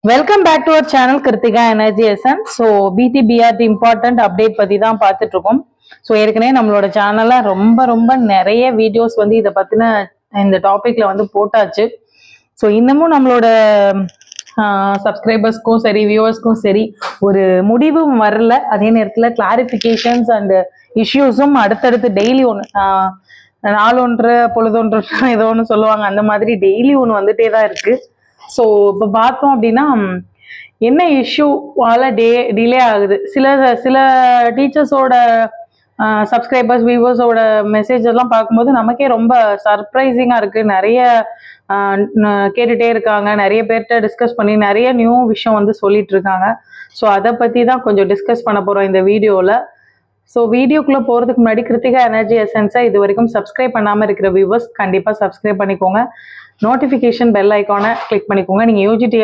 Welcome back to our channel Kiruthika energy essence. So BTBRT important update பத்தி தான் பார்த்துட்டு இருக்கோம். ஸோ ஏற்கனவே நம்மளோட சேனல்ல ரொம்ப நிறைய வீடியோஸ் வந்து இதை பத்தின இந்த டாபிக்ல வந்து போட்டாச்சு. ஸோ இன்னமும் நம்மளோட சப்ஸ்கிரைபர்ஸ்க்கும் சரி வியூவர்ஸ்க்கும் சரி ஒரு முடிவும் வரல. அதே நேரத்தில் கிளாரிஃபிகேஷன்ஸ் அண்ட் இஷ்யூஸும் அடுத்தடுத்து டெய்லி நாளொன்று பொழுதொன்று ஏதோ ஒன்று சொல்லுவாங்க, அந்த மாதிரி டெய்லி ஒன்று வந்துட்டே தான் இருக்கு. ஸோ இப்போ பார்த்தோம் அப்படின்னா என்ன இஷ்யூவால டிலே ஆகுது. சில டீச்சர்ஸோட சப்ஸ்கிரைபர்ஸ் வியூவர்ஸோட மெசேஜ் எல்லாம் பார்க்கும்போது நமக்கே ரொம்ப சர்ப்ரைசிங்காக இருக்கு. நிறைய கேட்டுட்டே இருக்காங்க, நிறைய பேர்கிட்ட டிஸ்கஸ் பண்ணி நிறைய நியூ விஷயம் வந்து சொல்லிட்டு இருக்காங்க. ஸோ அதை பற்றி தான் கொஞ்சம் டிஸ்கஸ் பண்ண போகிறோம் இந்த வீடியோவில். ஸோ வீடியோக்குள்ளே போகிறதுக்கு முன்னாடி கிருத்திகா எனர்ஜி எசன்ஸை இது வரைக்கும் சப்ஸ்கிரைப் பண்ணாமல் இருக்கிற வியூவர்ஸ் கண்டிப்பாக சப்ஸ்கிரைப் பண்ணிக்கோங்க. நோட்டிஃபிகேஷன் பெல் ஐக்கானை கிளிக் பண்ணிக்கோங்க. நீங்கள் யூஜிடி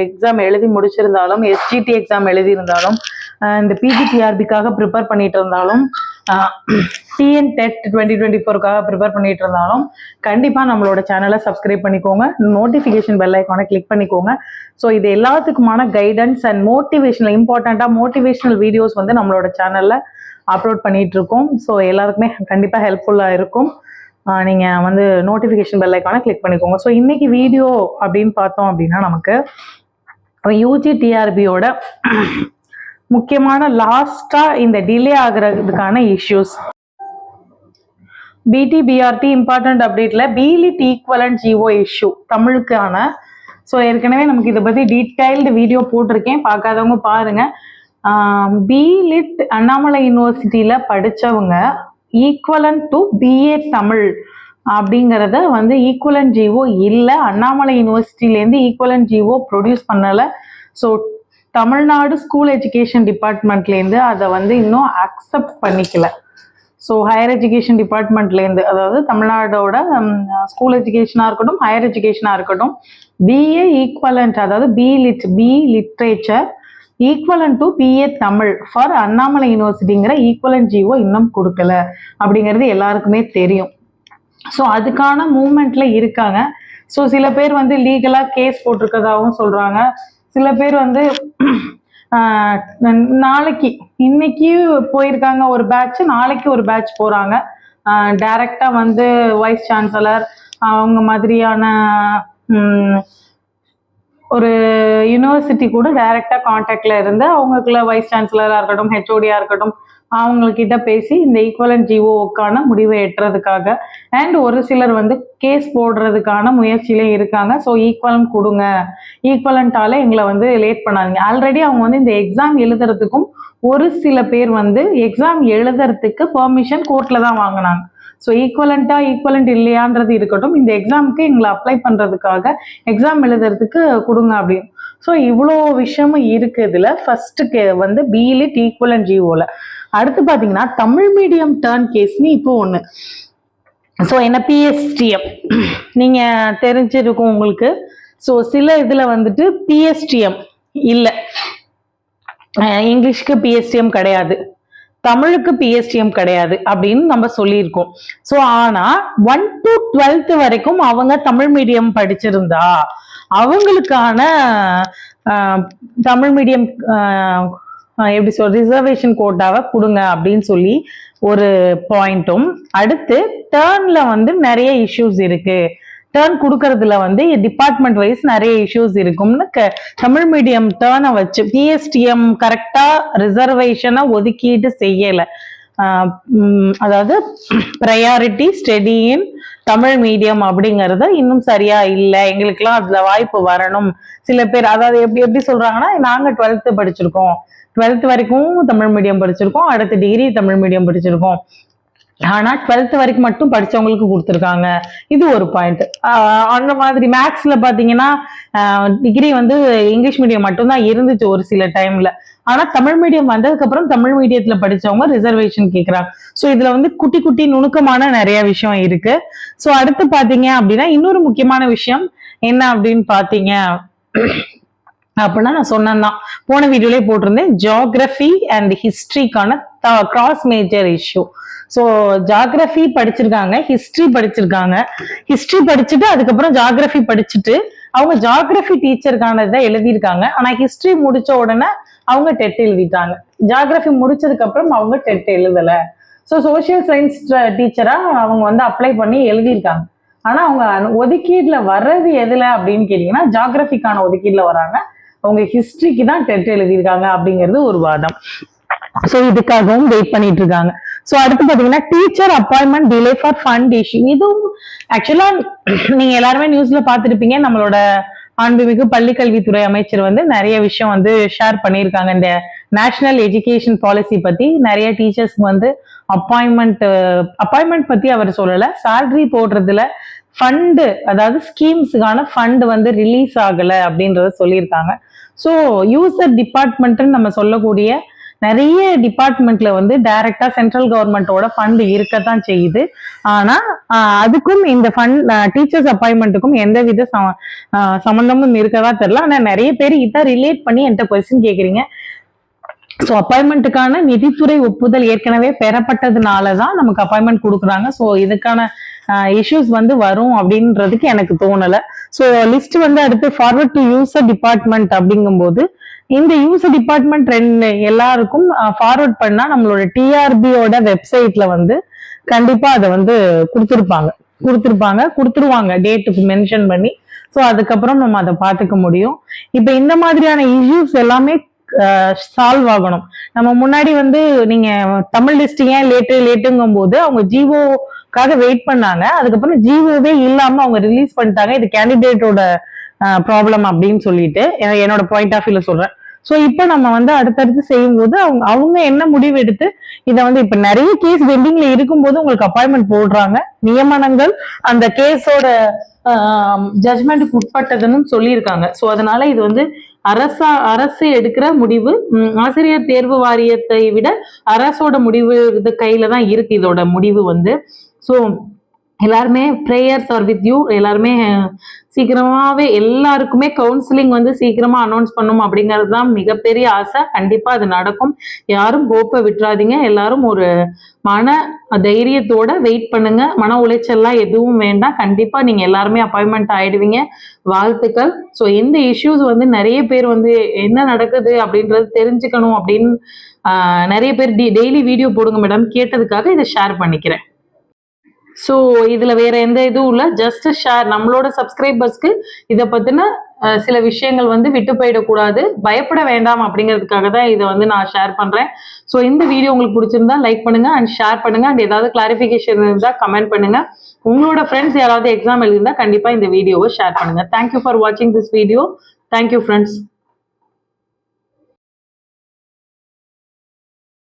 எக்ஸாம் எழுதி முடிச்சிருந்தாலும், எஸ்ஜிடி எக்ஸாம் எழுதியிருந்தாலும், இந்த பிஜிடிஆர்பிக்காக ப்ரிப்பேர் பண்ணிட்டு இருந்தாலும், டிஎன் டெட் 2024க்காக ப்ரிப்பேர் பண்ணிட்டு இருந்தாலும் கண்டிப்பாக நம்மளோட சேனலை சப்ஸ்கிரைப் பண்ணிக்கோங்க. நோட்டிஃபிகேஷன் பெல் ஐக்கானை கிளிக் பண்ணிக்கோங்க. ஸோ இது எல்லாத்துக்குமான கைடன்ஸ் அண்ட் மோட்டிவேஷனல் இம்பார்ட்டண்ட்டாக மோட்டிவேஷனல் வீடியோஸ் வந்து நம்மளோட சேனலில் அப்லோட் பண்ணிட்டு இருக்கோம். ஸோ எல்லாருக்குமே கண்டிப்பாக ஹெல்ப்ஃபுல்லாக இருக்கும். நீங்கள் வந்து நோட்டிஃபிகேஷன் பெல் ஐக்கானை கிளிக் பண்ணிக்கோங்க. ஸோ இன்னைக்கு வீடியோ அப்படின்னு பார்த்தோம் அப்படின்னா நமக்கு யூஜிடிஆர்பியோட முக்கியமான லாஸ்ட்டாக இந்த டிலே ஆகுறதுக்கான இஷ்யூஸ். பிடிபிஆர்டி இம்பார்ட்டன்ட் அப்டேட்ல பிலிட் ஈக்குவலன்ட் ஜிஓ இஷ்யூ தமிழுக்கான. ஸோ ஏற்கனவே நமக்கு இதை பற்றி டீட்டெயில்டு வீடியோ போட்டிருக்கேன், பார்க்காதவங்க பாருங்க. பிலிட் அண்ணாமலை யூனிவர்சிட்டியில் படித்தவங்க ஈக்குவலன்ட் டு பிஏ தமிழ் அப்படிங்கிறத வந்து ஈக்குவலன்ட் ஜிஓ இல்லை, அண்ணாமலை யூனிவர்சிட்டிலேருந்து ஈக்குவலன்ட் ஜிஓ ப்ரொடியூஸ் பண்ணலை. ஸோ தமிழ்நாடு ஸ்கூல் எஜுகேஷன் டிபார்ட்மெண்ட்லேருந்து அதை வந்து இன்னும் அக்செப்ட் பண்ணிக்கல. ஸோ ஹையர் எஜுகேஷன் டிபார்ட்மெண்ட்லேருந்து, அதாவது தமிழ்நாடோட ஸ்கூல் எஜுகேஷனாக இருக்கட்டும் ஹையர் எஜுகேஷனாக இருக்கட்டும், பிஏ ஈக்குவலன்ட் அதாவது B literature equivalent to BA Tamil for Annamalai யூனிவர்சிட்டிங்கிற ஈக்குவலன்ட் ஜிஓ இன்னும் கொடுக்கல அப்படிங்கிறது எல்லாருக்குமே தெரியும். ஸோ அதுக்கான மூவ்மெண்ட்ல இருக்காங்க. ஸோ சில பேர் வந்து லீகலாக கேஸ் போட்டிருக்கதாகவும் சொல்றாங்க. சில பேர் வந்து இன்னைக்கு போயிருக்காங்க ஒரு பேட்ச், நாளைக்கு ஒரு பேட்ச் போறாங்க. டைரக்டா வந்து வைஸ் சான்சலர் அவங்க மாதிரியான ஒரு யூனிவர்சிட்டி கூட டைரக்டா கான்டாக்ட்ல இருந்து அவங்களுக்குள்ள வைஸ் சான்சலரா இருக்கட்டும் ஹெச்ஓடியா இருக்கட்டும் அவங்கக்கிட்ட பேசி இந்த ஈக்குவலன்ட் ஜிஓக்கான முடிவை எட்டுறதுக்காக அண்ட் ஒரு சிலர் வந்து கேஸ் போடுறதுக்கான முயற்சியிலே இருக்காங்க. ஸோ ஈக்குவலன்ட் கொடுங்க, ஈக்குவலண்டால எங்களை வந்து லேட் பண்ணாதீங்க. ஆல்ரெடி அவங்க வந்து இந்த எக்ஸாம் எழுதுறதுக்கும் ஒரு சில பேர் வந்து எக்ஸாம் எழுதுறதுக்கு பெர்மிஷன் கோர்ட்ல தான் வாங்கினாங்க. ஸோ ஈக்குவலண்ட் இல்லையான்றது இருக்கட்டும், இந்த எக்ஸாமுக்கு எங்களை அப்ளை பண்ணுறதுக்காக எக்ஸாம் எழுதுறதுக்கு கொடுங்க அப்படின்னு. ஸோ இவ்வளோ விஷயமும் இருக்குது இதில். ஃபர்ஸ்ட்டு வந்து பிலிட் ஈக்குவலன்ட் ஜிஓவில். அடுத்து பார்த்தீங்கன்னா தமிழ் மீடியம் டர்ன் கேஸ்னு இப்போ ஒன்று. ஸோ என்ன பிஎஸ்டிஎம் நீங்கள் தெரிஞ்சிருக்கும் உங்களுக்கு. ஸோ சில இதில் வந்துட்டு பிஎஸ்டிஎம் இல்லை, இங்கிலீஷ்க்கு பிஎஸ்டிஎம் கிடையாது, தமிழுக்கு பிஎஸ்டிஎம் கிடையாது அப்படின்னு நம்ம சொல்லியிருக்கோம். ஸோ ஆனால் 1 to 12th வரைக்கும் அவங்க தமிழ் மீடியம் படிச்சிருந்தா அவங்களுக்கான தமிழ் மீடியம் எப்படி ரிசர்வேஷன் கோட்டாவை கொடுங்க அப்படின்னு சொல்லி ஒரு பாயிண்ட்டும். அடுத்து டேர்ன்ல வந்து நிறைய இஷ்யூஸ் இருக்கு, டேர்ன் கொடுக்கறதுல வந்து டிபார்ட்மெண்ட் வைஸ் நிறைய இஷ்யூஸ் இருக்கும்னு தமிழ் மீடியம் டேர்னை வச்சு பிஎஸ்டிஎம் கரெக்டா ரிசர்வேஷனை ஒதுக்கீடு செய்யலை. அதாவது priority study in Tamil medium அப்படிங்கறது இன்னும் சரியா இல்லை, எங்களுக்கெல்லாம் அதுல வாய்ப்பு வரணும். சில பேர் அதாவது எப்படி சொல்றாங்கன்னா, நாங்க 12th படிச்சிருக்கோம், 12th வரைக்கும் தமிழ் மீடியம் படிச்சிருக்கோம், அடுத்த டிகிரி தமிழ் மீடியம் படிச்சிருக்கோம், ஆனா 12th வரைக்கும் மட்டும் படிச்சவங்களுக்கு கொடுத்துருக்காங்க. இது ஒரு பாயிண்ட். அந்த மாதிரி மேக்ஸ்ல பாத்தீங்கன்னா டிகிரி வந்து இங்கிலீஷ் மீடியம் மட்டும்தான் இருந்துச்சு ஒரு சில டைம்ல. ஆனா தமிழ் மீடியம் வந்ததுக்கு அப்புறம் தமிழ் மீடியத்துல படிச்சவங்க ரிசர்வேஷன் கேட்கறாங்க. ஸோ இதுல வந்து குட்டி நுணுக்கமான நிறைய விஷயம் இருக்கு. ஸோ அடுத்து பாத்தீங்க அப்படின்னா இன்னொரு முக்கியமான விஷயம் என்ன அப்படின்னு பாத்தீங்க அப்படின்னா, நான் சொன்னேன் போன வீடியோலயே போட்டிருந்தேன், ஜியோகிராஃபி அண்ட் ஹிஸ்டரிக்கான cross major issue. So geography படிச்சிருக்காங்க, ஹிஸ்டரி படிச்சிருக்காங்க, ஹிஸ்டரி படிச்சுட்டு அதுக்கப்புறம் ஜியோகிராஃபி படிச்சுட்டு அவங்க ஜியாகிரபி டீச்சருக்கானதை எழுதியிருக்காங்க. ஆனா ஹிஸ்டரி முடிச்ச உடனே அவங்க டெட் எழுதிட்டாங்க. ஜியாகிரபி முடிச்சதுக்கு அப்புறம் அவங்க டெட் எழுதல. ஸோ சோசியல் சயின்ஸ் டீச்சரா அவங்க வந்து அப்ளை பண்ணி எழுதியிருக்காங்க. ஆனா அவங்க ஒதுக்கீடுல வர்றது எதுல அப்படின்னு கேட்டீங்கன்னா ஜியாகிரபிக்கான ஒதுக்கீடுல வராங்க. அவங்க ஹிஸ்டரிக்கு தான் டெட் எழுதியிருக்காங்க அப்படிங்கிறது ஒரு வாதம். ஸோ இதுக்காகவும் வெயிட் பண்ணிட்டு இருக்காங்க. ஸோ அடுத்து பாத்தீங்கன்னா teacher appointment delay for fund issue. இதுவும் ஆக்சுவலா நீங்க எல்லாருமே நியூஸ்ல பாத்துருப்பீங்க. நம்மளோட மாண்புமிகு பள்ளிக்கல்வித்துறை அமைச்சர் வந்து நிறைய விஷயம் வந்து ஷேர் பண்ணியிருக்காங்க. இந்த நேஷனல் எஜுகேஷன் பாலிசி பத்தி நிறைய டீச்சர்ஸ்க்கு வந்து அப்பாயின்மெண்ட் பத்தி அவர் சொல்லல. சேலரி போடுறதுல ஃபண்டு, அதாவது ஸ்கீம்ஸுக்கான ஃபண்ட் வந்து ரிலீஸ் ஆகல அப்படின்றத சொல்லியிருக்காங்க. ஸோ யூசர் டிபார்ட்மெண்ட்னு நம்ம சொல்லக்கூடிய நிறைய டிபார்ட்மெண்ட்ல வந்து டைரக்டா சென்ட்ரல் கவர்மெண்டோட ஃபண்ட் இருக்கத்தான் செய்யுது. ஆனா அதுக்கும் இந்த ஃபண்ட் டீச்சர்ஸ் அப்பாயின்மெண்ட்டுக்கும் எந்தவித சம்பந்தமும் இருக்கதா தெரியல. ஆனா நிறைய பேர் இதை ரிலேட் பண்ணி என்கிட்ட கொஸ்டின் கேக்குறீங்க. ஸோ அப்பாயின்மெண்ட்டுக்கான நிதித்துறை ஒப்புதல் ஏற்கனவே பெறப்பட்டதுனாலதான் நமக்கு அப்பாயின்மெண்ட் கொடுக்குறாங்க. ஸோ இதுக்கான இஷ்யூஸ் வந்து வரும் அப்படின்றதுக்கு எனக்கு தோணல. ஸோ லிஸ்ட் வந்து அடுத்து ஃபார்வர்ட் டு யூசர் டிபார்ட்மெண்ட் அப்படிங்கும்போது இந்த யூசர் டிபார்ட்மெண்ட் எல்லாருக்கும் ஃபார்வர்ட் பண்ணா நம்மளோட டிஆர்பியோட வெப்சைட்ல வந்து கண்டிப்பா அதை வந்து கொடுத்துருவாங்க டேட்டுக்கு மென்ஷன் பண்ணி. ஸோ அதுக்கப்புறம் நம்ம அதை பார்த்துக்க முடியும். இப்ப இந்த மாதிரியான இஷ்யூஸ் எல்லாமே சால்வ் ஆகணும். நம்ம முன்னாடி வந்து நீங்க தமிழ் லிஸ்ட் ஏன் லேட்டுங்கும் போது அவங்க ஜிஓக்காக வெயிட் பண்ணாங்க. அதுக்கப்புறம் ஜிஓவே இல்லாம அவங்க ரிலீஸ் பண்ணிட்டாங்க. இது கேண்டிடேட்டோட ப்ராப்ளம் அப்படின்னு சொல்லிட்டு என்னோட பாயிண்ட் ஆஃப் வியூல சொல்றேன். ஸோ இப்போ நம்ம வந்து அடுத்தடுத்து செய்யும் போது அவங்க என்ன முடிவு எடுத்து இதை வந்து இப்ப நிறைய கேஸ் வெண்டிங்ல இருக்கும்போது உங்களுக்கு அப்பாயின்மெண்ட் போடுறாங்க. நியமனங்கள் அந்த கேஸோட ஜட்மெண்ட்டுக்கு உட்பட்டதுன்னு சொல்லியிருக்காங்க. ஸோ அதனால இது வந்து அரசு எடுக்கிற முடிவு. ஆசிரியர் தேர்வு வாரியத்தை விட அரசோட முடிவு இது கையில தான் இருக்கு இதோட முடிவு வந்து. ஸோ எல்லாருமே ப்ரேயர்ஸ் ஆர் வித் யூ. எல்லாருமே சீக்கிரமாவே எல்லாருக்குமே கவுன்சிலிங் வந்து சீக்கிரமா அனௌன்ஸ் பண்ணும் அப்படிங்கிறது தான் மிகப்பெரிய ஆசை. கண்டிப்பா அது நடக்கும். யாரும் ஹோப்பை விட்டுறாதீங்க. எல்லாரும் ஒரு மன தைரியத்தோட வெயிட் பண்ணுங்க. மன உளைச்சல்லாம் எதுவும் வேண்டாம். கண்டிப்பா நீங்க எல்லாருமே அப்பாயின்மெண்ட் ஆயிடுவீங்க. வாழ்த்துக்கள். ஸோ இந்த இஷ்யூஸ் வந்து நிறைய பேர் வந்து என்ன நடக்குது அப்படின்றது தெரிஞ்சுக்கணும் அப்படின்னு நிறைய பேர் டெய்லி வீடியோ போடுங்க மேடம் கேட்டதுக்காக இதை ஷேர் பண்ணிக்கிறேன். ஸோ இதுல வேற எந்த இதுவும் இல்லை, ஜஸ்ட் ஷேர். நம்மளோட சப்ஸ்கிரைபர்ஸ்க்கு இதை பத்தின சில விஷயங்கள் வந்து விட்டு போயிடக்கூடாது, பயப்பட வேண்டாம் அப்படிங்கிறதுக்காக தான் இதை வந்து நான் ஷேர் பண்றேன். ஸோ இந்த வீடியோ உங்களுக்கு பிடிச்சிருந்தா லைக் பண்ணுங்க அண்ட் ஷேர் பண்ணுங்க. அண்ட் ஏதாவது கிளாரிஃபிகேஷன் இருந்தால் கமெண்ட் பண்ணுங்க. உங்களோட ஃப்ரெண்ட்ஸ் யாராவது எக்ஸாம் எழுதிருந்தா கண்டிப்பா இந்த வீடியோவை ஷேர் பண்ணுங்க. தேங்க்யூ ஃபார் வாட்சிங் திஸ் வீடியோ. Thank you friends.